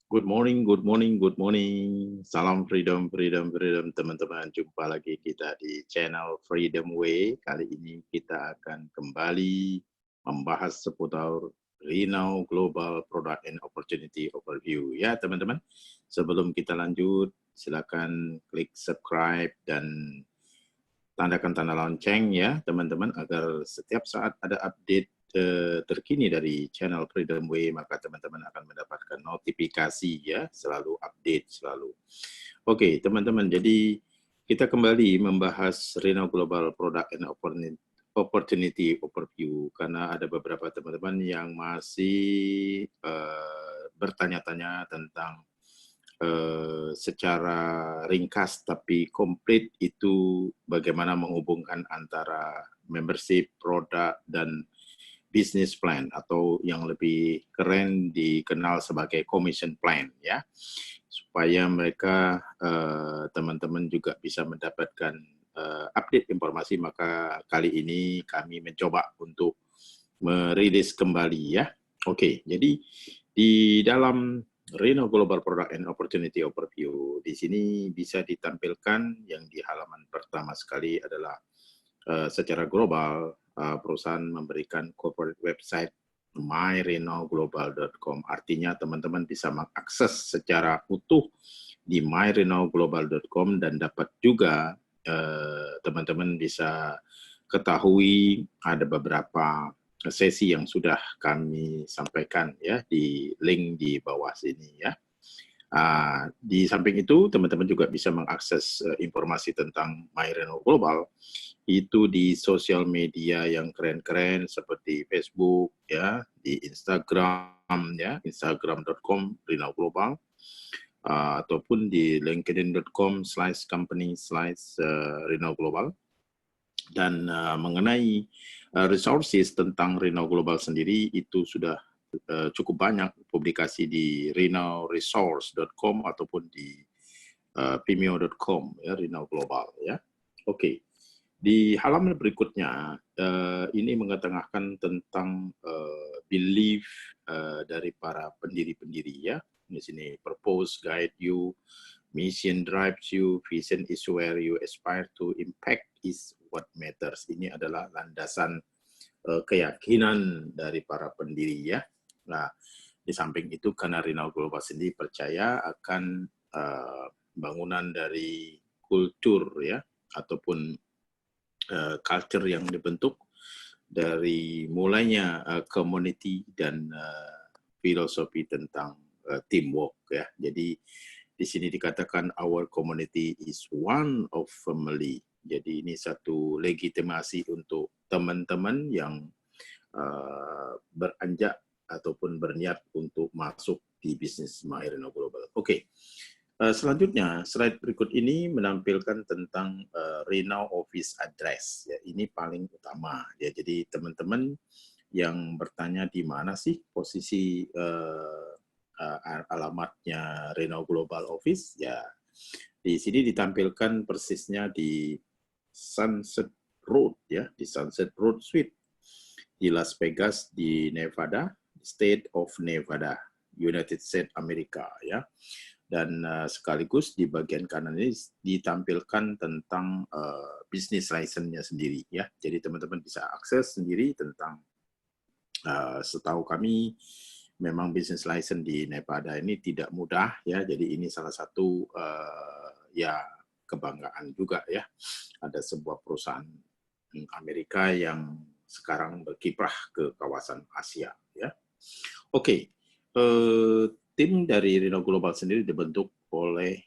Good morning, good morning, good morning. Salam freedom, freedom, freedom, teman-teman. Jumpa lagi kita di channel Freedom Way. Kali ini kita akan kembali membahas seputar Renown Global Product and Opportunity Overview. Ya, teman-teman. Sebelum kita lanjut, silakan klik subscribe dan tandakan tanda lonceng ya, teman-teman, agar setiap saat ada update terkini dari channel Freedom Way, maka teman-teman akan mendapatkan notifikasi ya, selalu update selalu. Oke, teman-teman, jadi kita kembali membahas Renown Global Product and Opportunity Overview karena ada beberapa teman-teman yang masih bertanya-tanya tentang secara ringkas tapi komplit itu bagaimana menghubungkan antara membership, produk, dan business plan atau yang lebih keren dikenal sebagai commission plan ya, supaya mereka teman-teman juga bisa mendapatkan update informasi. Maka kali ini kami mencoba untuk merilis kembali ya. Oke, jadi di dalam Renown Global Product and Opportunity Overview di sini bisa ditampilkan yang di halaman pertama sekali adalah secara global perusahaan memberikan corporate website myrenowglobal.com. Artinya teman-teman bisa mengakses secara utuh di myrenowglobal.com dan dapat juga teman-teman bisa ketahui ada beberapa sesi yang sudah kami sampaikan ya di link di bawah sini ya. Di samping itu teman-teman juga bisa mengakses informasi tentang myRenown Global itu di sosial media yang keren-keren seperti Facebook ya, di Instagram ya, instagram.com Renown Global, ataupun di linkedin.com/company/Renown Global. Dan mengenai resources tentang Renown Global sendiri itu sudah cukup banyak publikasi di renownresource.com ataupun di vimeo.com ya, Renown Global ya. Oke. Di halaman berikutnya ini mengetengahkan tentang belief dari para pendiri-pendiri ya. Di sini purpose guide you, mission drives you, vision is where you aspire to, impact is what matters. Ini adalah landasan keyakinan dari para pendiri ya. Nah, di samping itu karena Renown Global sendiri percaya akan bangunan dari kultur ya, ataupun culture yang dibentuk dari mulainya community dan filosofi tentang teamwork ya. Jadi di sini dikatakan our community is one of family. Jadi ini satu legitimasi untuk teman-teman yang beranjak ataupun berniat untuk masuk di bisnis myRenown Global. Oke. Selanjutnya, slide berikut ini menampilkan tentang Renown Office Address. Ya, ini paling utama. Ya, jadi teman-teman yang bertanya di mana sih posisi alamatnya Renown Global Office, ya di sini ditampilkan persisnya di Sunset Road, ya, di Sunset Road Suite di Las Vegas di Nevada, State of Nevada, United States Amerika, ya. Dan sekaligus di bagian kanan ini ditampilkan tentang bisnis license-nya sendiri ya. Jadi teman-teman bisa akses sendiri tentang setahu kami memang bisnis license di Nevada ini tidak mudah ya. Jadi ini salah satu ya kebanggaan juga ya. Ada sebuah perusahaan Amerika yang sekarang berkiprah ke kawasan Asia ya. Oke. Tim dari Renown Global sendiri dibentuk oleh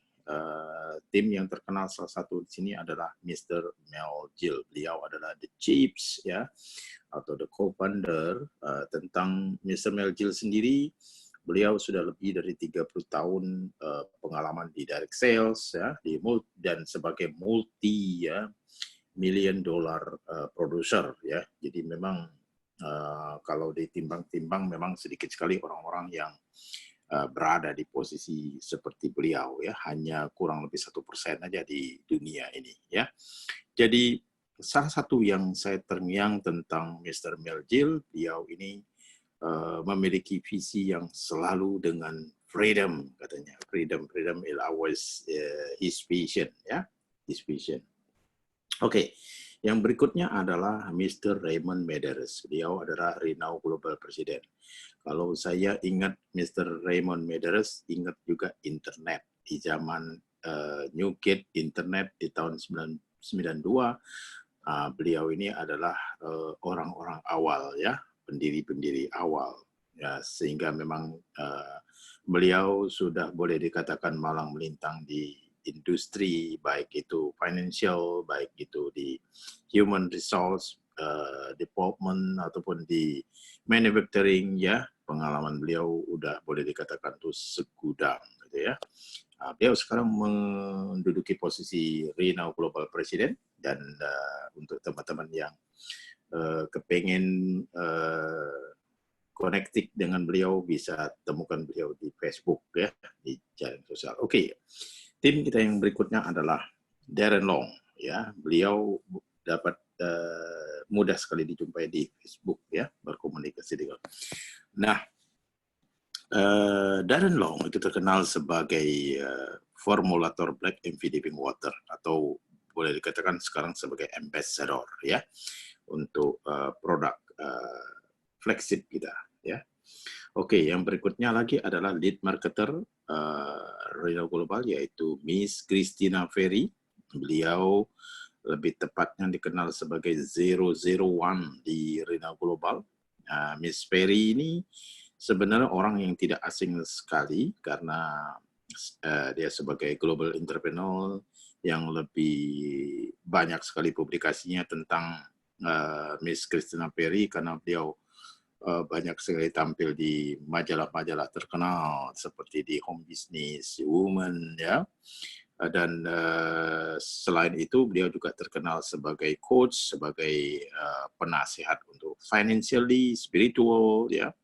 tim yang terkenal, salah satu di sini adalah Mr. Mel Gill. Beliau adalah the chiefs ya, atau the co-founder. Tentang Mr. Mel Gill sendiri, beliau sudah lebih dari 30 tahun pengalaman di direct sales ya, dan sebagai multi ya million dollar producer ya. Jadi memang kalau ditimbang-timbang memang sedikit sekali orang-orang yang berada di posisi seperti beliau ya, hanya kurang lebih 1% aja di dunia ini ya. Jadi salah satu yang saya terngiang tentang Mr. Mel Gill, beliau ini memiliki visi yang selalu dengan freedom katanya. Freedom is always his vision, ya, his vision. Oke, yang berikutnya adalah Mr. Raymond Medeiros. Beliau adalah Renault Global President. Kalau saya ingat Mr. Raymond Medeiros, ingat juga internet di zaman Newgate internet di tahun 1992. Beliau ini adalah orang-orang awal, ya, pendiri-pendiri awal, ya, sehingga memang beliau sudah boleh dikatakan malang melintang di industri, baik itu financial, baik itu di human resource development ataupun di manufacturing, ya. Pengalaman beliau udah boleh dikatakan tuh segudang, gitu ya. Beliau sekarang menduduki posisi Renault Global President, dan untuk teman-teman yang kepengen connected dengan beliau bisa temukan beliau di Facebook, ya, di jaring sosial. Oke. Tim kita yang berikutnya adalah Darren Long, ya. Beliau dapat mudah sekali dijumpai di Facebook, ya, berkomunikasi dengan. Nah, Darren Long itu terkenal sebagai formulator Black MV Living Water, atau boleh dikatakan sekarang sebagai ambassador, ya, untuk produk flagship kita, ya. Oke, yang berikutnya lagi adalah lead marketer Renault Global, yaitu Miss Christina Ferry. Beliau lebih tepatnya dikenal sebagai 001 di Renault Global. Miss Ferry ini sebenarnya orang yang tidak asing sekali, karena dia sebagai global entrepreneur yang lebih banyak sekali publikasinya tentang Miss Christina Ferry, karena beliau banyak sekali tampil di majalah-majalah terkenal seperti di Home Business, Woman, ya. Dan selain itu beliau juga terkenal sebagai coach, sebagai penasihat untuk financially, spiritual, ya,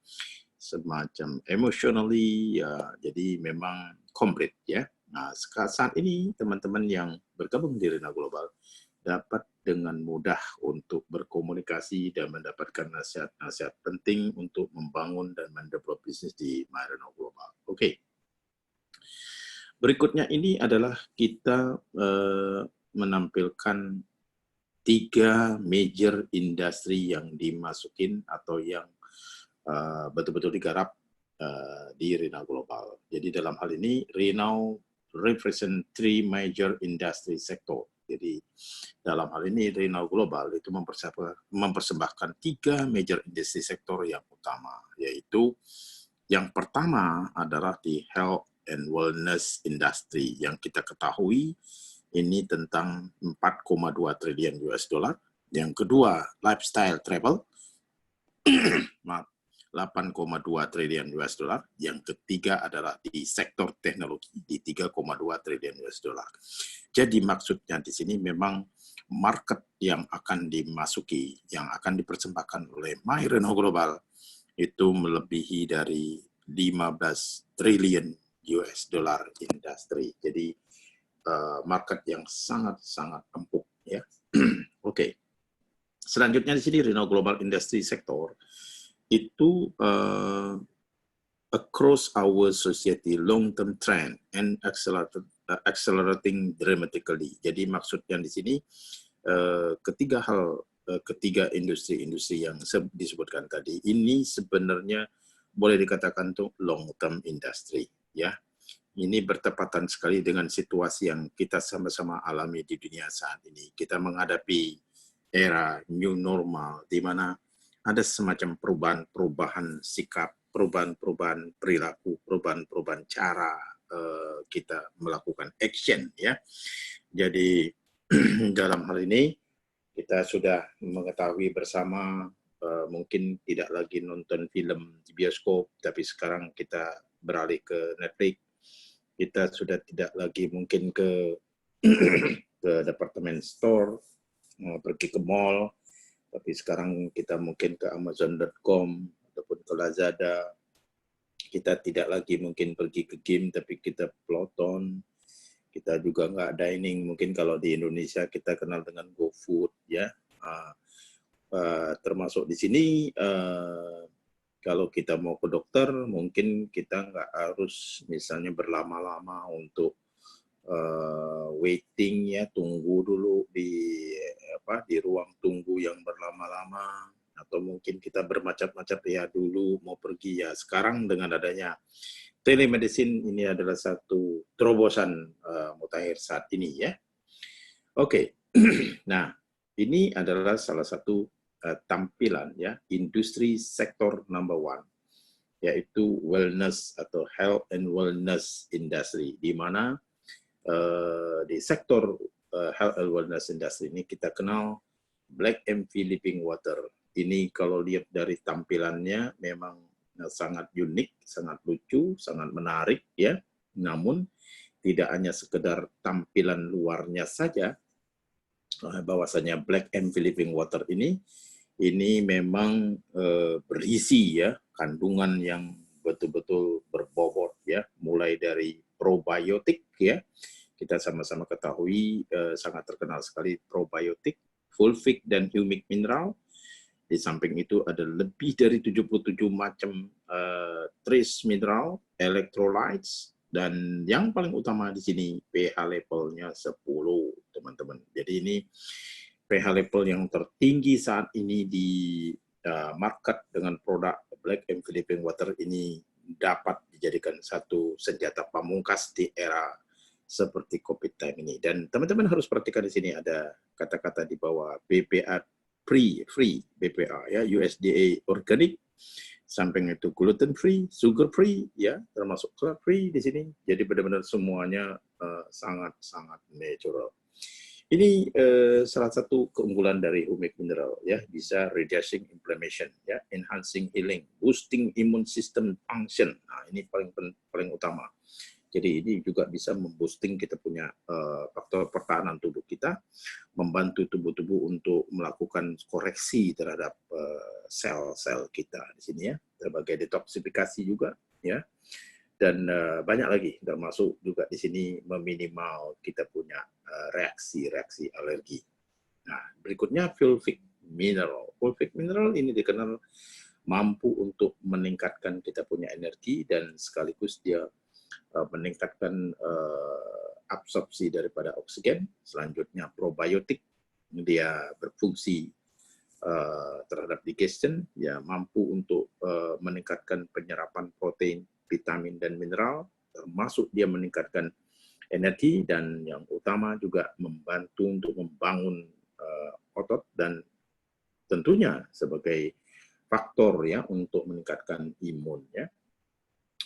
semacam emotionally, ya. Jadi memang komplit, ya. Nah, saat ini teman-teman yang bergabung di Renault Global dapat dengan mudah untuk berkomunikasi dan mendapatkan nasihat-nasihat penting untuk membangun dan mendevelop bisnis di Renault Global. Oke. Berikutnya ini adalah kita menampilkan 3 major industri yang dimasukin atau yang betul-betul digarap di Renault Global. Jadi dalam hal ini Renault represent 3 major industry sector. Jadi dalam hal ini Renault Global itu mempersembahkan 3 major industri sektor yang utama, yaitu yang pertama adalah di health and wellness industry, yang kita ketahui ini tentang 4,2 triliun US dollar. Yang kedua, lifestyle travel, 8,2 triliun US dollar. Yang ketiga adalah di sektor teknologi di 3,2 triliun US dollar. Jadi maksudnya di sini memang market yang akan dimasuki, yang akan dipersembahkan oleh My Renault Global itu melebihi dari 15 triliun US dollar industri. Jadi market yang sangat-sangat empuk, ya. Oke. Selanjutnya di sini Renault Global Industry Sector itu across our society long-term trend and accelerating dramatically. Jadi maksudnya di sini ketiga industri-industri yang disebutkan tadi ini sebenarnya boleh dikatakan tuh long-term industry, ya. Ini bertepatan sekali dengan situasi yang kita sama-sama alami di dunia saat ini. Kita menghadapi era new normal, di mana ada semacam perubahan sikap, perubahan perilaku, perubahan cara kita melakukan action, ya. Jadi dalam hal ini kita sudah mengetahui bersama, mungkin tidak lagi nonton film di bioskop, tapi sekarang kita beralih ke Netflix. Kita sudah tidak lagi mungkin ke department store, pergi ke mall, tapi sekarang kita mungkin ke Amazon.com ataupun ke Lazada. Kita tidak lagi mungkin pergi ke game, tapi kita peloton. Kita juga nggak dining, mungkin kalau di Indonesia kita kenal dengan GoFood, ya. Termasuk di sini Kalau kita mau ke dokter, mungkin kita nggak harus misalnya berlama-lama untuk waiting ya, tunggu dulu di ruang tunggu yang berlama-lama, atau mungkin kita bermacet-macet ya dulu mau pergi ya. Sekarang dengan adanya telemedicine ini adalah satu terobosan mutakhir saat ini ya. Oke, nah ini adalah salah satu tampilan ya industri sektor number one, yaitu wellness atau health and wellness industry, di mana di sektor health and wellness industry ini kita kenal Black MV Living Water. Ini kalau lihat dari tampilannya memang sangat unik, sangat lucu, sangat menarik ya. Namun tidak hanya sekedar tampilan luarnya saja, bahwasanya Black MV Living Water ini memang berisi ya kandungan yang betul-betul berbobot ya, mulai dari probiotik ya. Kita sama-sama ketahui sangat terkenal sekali probiotik, fulvic dan humic mineral. Di samping itu ada lebih dari 77 macam trace mineral, electrolytes, dan yang paling utama di sini pH levelnya 10, teman-teman. Jadi ini pH level yang tertinggi saat ini di market dengan produk Black MV Living Water ini dapat dijadikan satu senjata pamungkas di era seperti COVID time ini. Dan teman-teman harus perhatikan di sini ada kata-kata di bawah BPA free BPA ya, USDA organic, samping itu gluten free, sugar free ya, termasuk club free di sini. Jadi benar-benar semuanya sangat-sangat natural. Ini salah satu keunggulan dari humic mineral ya, bisa reducing inflammation ya, enhancing healing, boosting immune system function. Nah, ini paling utama. Jadi ini juga bisa memboosting kita punya faktor pertahanan tubuh kita, membantu tubuh-tubuh untuk melakukan koreksi terhadap sel-sel kita di sini ya, sebagai detoksifikasi juga ya. Dan banyak lagi, termasuk juga di sini meminimal kita punya reaksi-reaksi alergi. Nah, berikutnya fulvic mineral. Fulvic mineral ini dikenal mampu untuk meningkatkan kita punya energi dan sekaligus dia meningkatkan absorpsi daripada oksigen. Selanjutnya probiotik, dia berfungsi terhadap digestion, ya mampu untuk meningkatkan penyerapan protein, vitamin dan mineral, termasuk dia meningkatkan energi, dan yang utama juga membantu untuk membangun otot dan tentunya sebagai faktor ya untuk meningkatkan imun ya.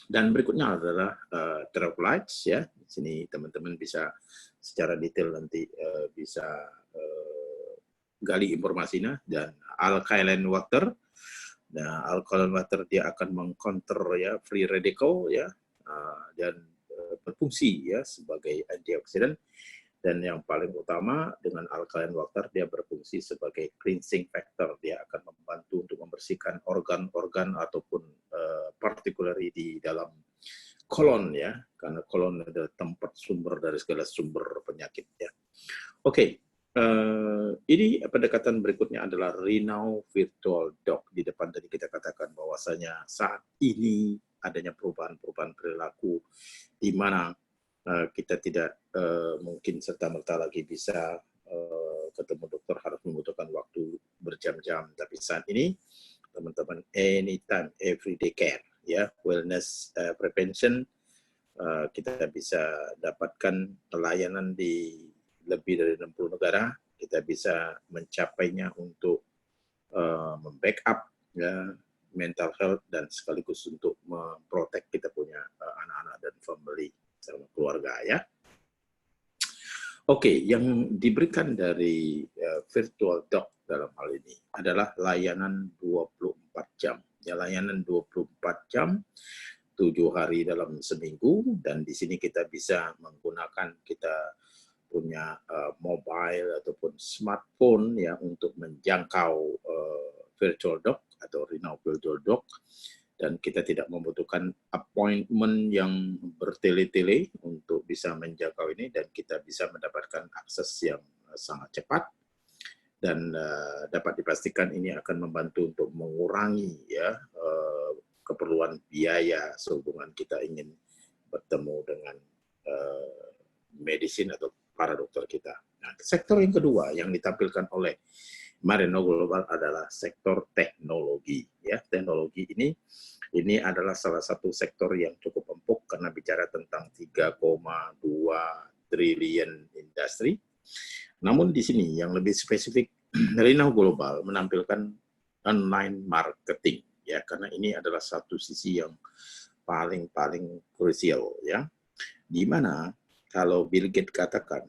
Dan berikutnya adalah electrolytes ya. Di sini teman-teman bisa secara detail nanti bisa gali informasinya. Dan alkaline water. Nah, alkaline water dia akan mengcounter ya free radical ya, dan berfungsi ya sebagai antioksidan. Dan yang paling utama dengan alkaline water dia berfungsi sebagai cleansing factor. Dia akan membantu untuk membersihkan organ-organ ataupun particularly di dalam kolon ya, karena kolon adalah tempat sumber dari segala sumber penyakit ya. Oke. Ini pendekatan berikutnya adalah Renown Virtual Doc. Di depan tadi kita katakan bahwasanya saat ini adanya perubahan-perubahan perilaku di mana kita tidak mungkin serta-merta lagi bisa ketemu dokter, harus membutuhkan waktu berjam-jam. Tapi saat ini teman-teman anytime, everyday care ya, wellness prevention, kita bisa dapatkan pelayanan di lebih dari 60 negara. Kita bisa mencapainya untuk membackup ya, mental health dan sekaligus untuk memprotek kita punya anak-anak dan family sama keluarga ya. Oke, yang diberikan dari virtual doc dalam hal ini adalah layanan 24 jam. Ya, layanan 24 jam, 7 hari dalam seminggu, dan di sini kita bisa menggunakan kita punya mobile ataupun smartphone ya untuk menjangkau virtual doc atau Renown Virtual Doc, dan kita tidak membutuhkan appointment yang bertele-tele untuk bisa menjangkau ini, dan kita bisa mendapatkan akses yang sangat cepat. dan dapat dipastikan ini akan membantu untuk mengurangi ya keperluan biaya sehubungan kita ingin bertemu dengan medicine atau para dokter kita. Nah, sektor yang kedua yang ditampilkan oleh Marino Global adalah sektor teknologi. Ya, teknologi ini adalah salah satu sektor yang cukup empuk karena bicara tentang 3,2 triliun industri. Namun di sini yang lebih spesifik, Marino Global menampilkan online marketing, ya, karena ini adalah satu sisi yang paling krusial, ya, di mana kalau Bill Gates katakan,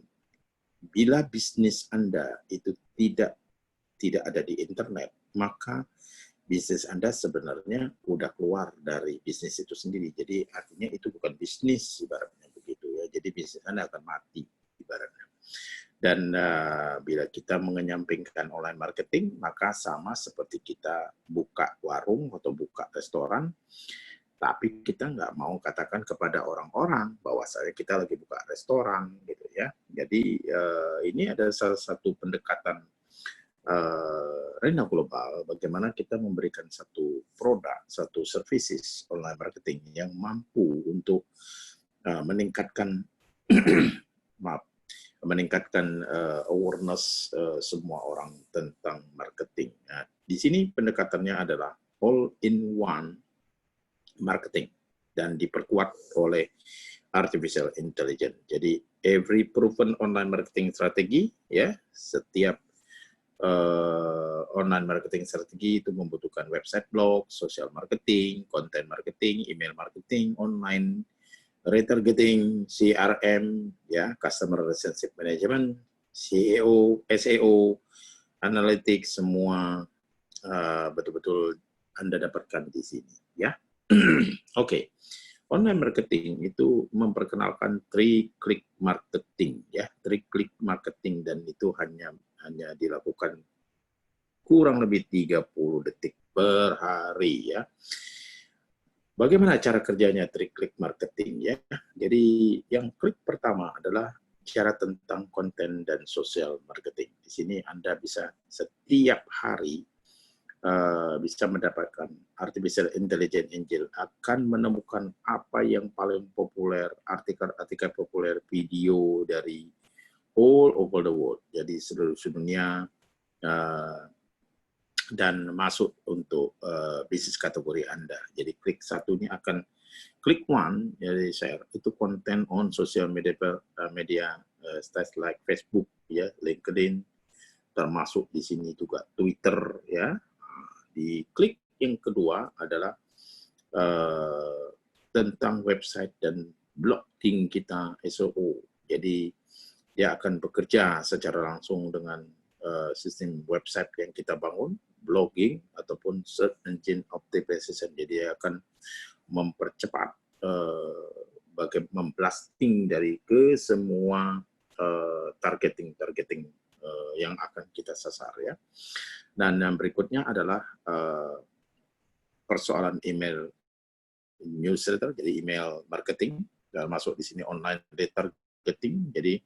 bila bisnis Anda itu tidak ada di internet, maka bisnis Anda sebenarnya udah keluar dari bisnis itu sendiri. Jadi artinya itu bukan bisnis ibaratnya begitu ya. Jadi bisnis Anda akan mati ibaratnya. Dan bila kita mengenyampingkan online marketing, maka sama seperti kita buka warung atau buka restoran, tapi kita nggak mau katakan kepada orang-orang bahwa kita lagi buka restoran gitu ya. Jadi ini ada salah satu pendekatan Rena Global, bagaimana kita memberikan satu produk, satu services online marketing yang mampu untuk meningkatkan meningkatkan awareness semua orang tentang marketing. Nah, di sini pendekatannya adalah all-in-one marketing dan diperkuat oleh artificial intelligence. Jadi every proven online marketing strategi, ya, setiap online marketing strategi itu membutuhkan website blog, social marketing, content marketing, email marketing, online retargeting, CRM, ya, customer relationship management, SEO, analytics, semua betul-betul Anda dapatkan di sini, ya. Oke. Online marketing itu memperkenalkan 3-click marketing, ya, 3-click marketing, dan itu hanya dilakukan kurang lebih 30 detik per hari, ya. Bagaimana cara kerjanya 3-click marketing, ya? Jadi yang klik pertama adalah bicara tentang konten dan sosial marketing. Di sini Anda bisa setiap hari bisa mendapatkan artificial intelligence engine akan menemukan apa yang paling populer, artikel-artikel populer, video dari all over the world, jadi seluruh dunia, dan masuk untuk bisnis kategori Anda. Jadi klik satunya akan klik one, jadi share itu konten on social media sites like Facebook, ya, LinkedIn, termasuk di sini juga Twitter, ya. Di klik yang kedua adalah tentang website dan blogging kita, SEO. Jadi dia akan bekerja secara langsung dengan sistem website yang kita bangun, blogging ataupun search engine optimization. Jadi dia akan mempercepat memblasting dari ke semua targeting yang akan kita sasar, ya. Dan yang berikutnya adalah persoalan email newsletter, jadi email marketing, dan masuk di sini online retargeting. Jadi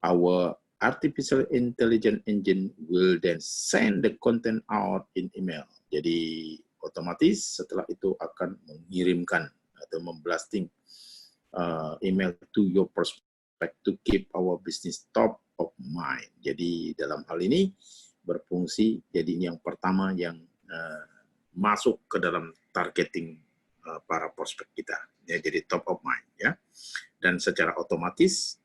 our artificial intelligence engine will then send the content out in email. Jadi otomatis setelah itu akan mengirimkan atau memblasting email to your prospect to keep our business top of mind. Jadi dalam hal ini berfungsi, jadi ini yang pertama yang masuk ke dalam targeting para prospek kita, ya, jadi top of mind, ya, dan secara otomatis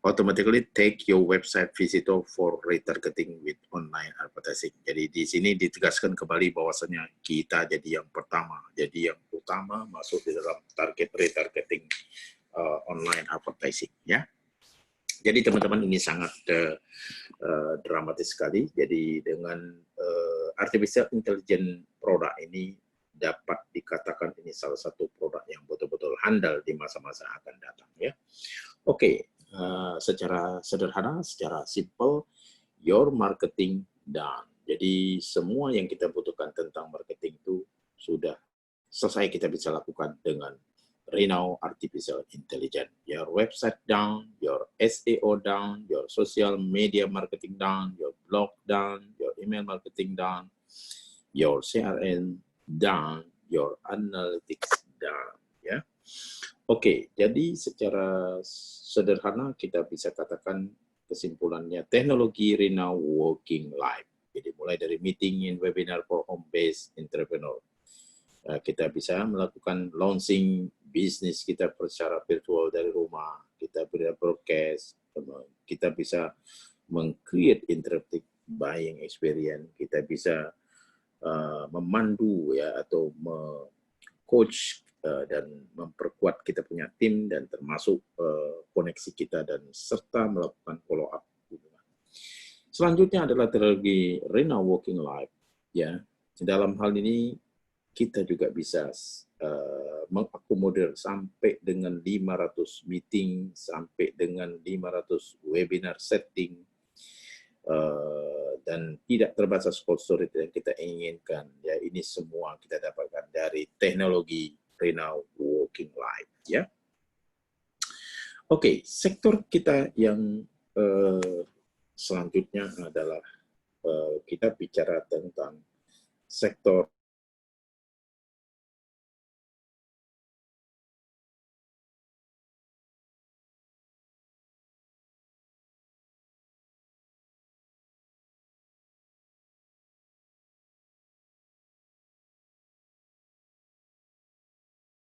automatically take your website visitor for retargeting with online advertising. Jadi di sini ditegaskan kembali bahwasanya kita jadi yang pertama, jadi yang utama masuk di dalam target retargeting online advertising, ya. Jadi teman-teman, ini sangat dramatis sekali. Jadi dengan artificial intelligence produk ini dapat dikatakan ini salah satu produk yang betul-betul handal di masa-masa akan datang, ya. Oke, secara sederhana, secara simple, your marketing done. Jadi semua yang kita butuhkan tentang marketing itu sudah selesai kita bisa lakukan dengan Renown Artificial Intelligence. Your website down, your SEO down, your social media marketing down, your blog down, your email marketing down, your CRM down, your analytics down. Ya. Oke, jadi secara sederhana kita bisa katakan kesimpulannya teknologi Renown Working Life. Jadi mulai dari meeting in webinar for home-based entrepreneur. Kita bisa melakukan launching bisnis kita secara virtual dari rumah, kita bisa broadcast, kita bisa meng-create interactive buying experience, kita bisa memandu ya atau coach dan memperkuat kita punya tim dan termasuk koneksi kita dan serta melakukan follow up. Selanjutnya adalah teknologi Renown Working Life. Ya, dalam hal ini kita juga bisa mengakomodir sampai dengan 500 meeting, sampai dengan 500 webinar setting, dan tidak terbatas cold storage yang kita inginkan. Ya, ini semua kita dapatkan dari teknologi Renown Working Life. Ya. Oke, sektor kita yang selanjutnya adalah kita bicara tentang sektor